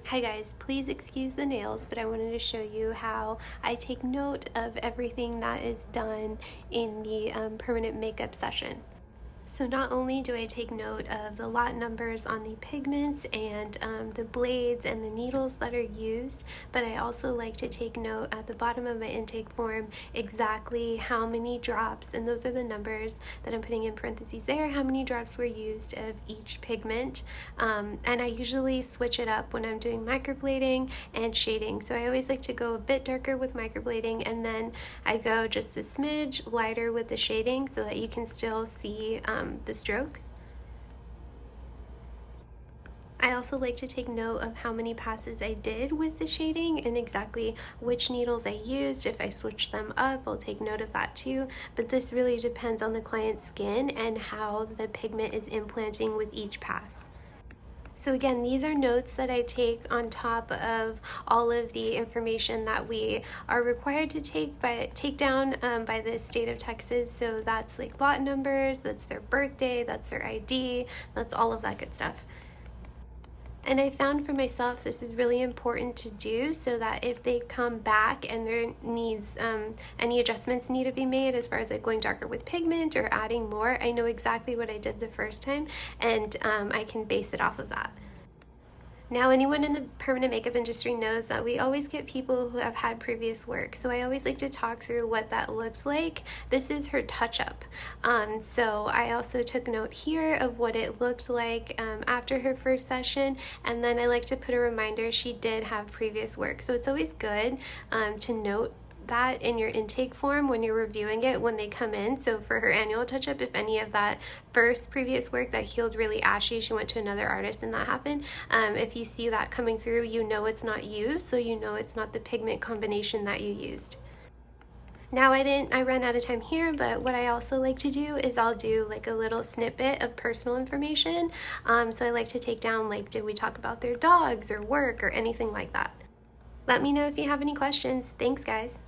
Hi guys, please excuse the nails, but I wanted to show you how I take note of everything that is done in the permanent makeup session. So not only do I take note of the lot numbers on the pigments and the blades and the needles that are used, but I also like to take note at the bottom of my intake form exactly how many drops, and those are the numbers that I'm putting in parentheses there, how many drops were used of each pigment. And I usually switch it up when I'm doing microblading and shading. So I always like to go a bit darker with microblading, and then I go just a smidge lighter with the shading so that you can still see the strokes. I also like to take note of how many passes I did with the shading and exactly which needles I used. If I switch them up, I'll take note of that too, but this really depends on the client's skin and how the pigment is implanting with each pass. So again, these are notes that I take on top of all of the information that we are required to take down by the state of Texas. So that's like lot numbers, that's their birthday, that's their ID, that's all of that good stuff. And I found for myself this is really important to do so that if they come back and there needs any adjustments need to be made as far as like going darker with pigment or adding more, I know exactly what I did the first time, and I can base it off of that. Now, anyone in the permanent makeup industry knows that we always get people who have had previous work, so I always like to talk through what that looks like. This is her touch-up. So I also took note here of what it looked like after her first session, and then I like to put a reminder she did have previous work. So it's always good to note that in your intake form when you're reviewing it when they come in. So for her annual touch-up, if any of that first previous work that healed really ashy, she went to another artist and that happened, if you see that coming through, you know it's not used, so you know it's not the pigment combination that you used. Now I ran out of time here, but what I also like to do is I'll do like a little snippet of personal information. So I like to take down like, did we talk about their dogs or work or anything like that. Let me know if you have any questions. Thanks guys.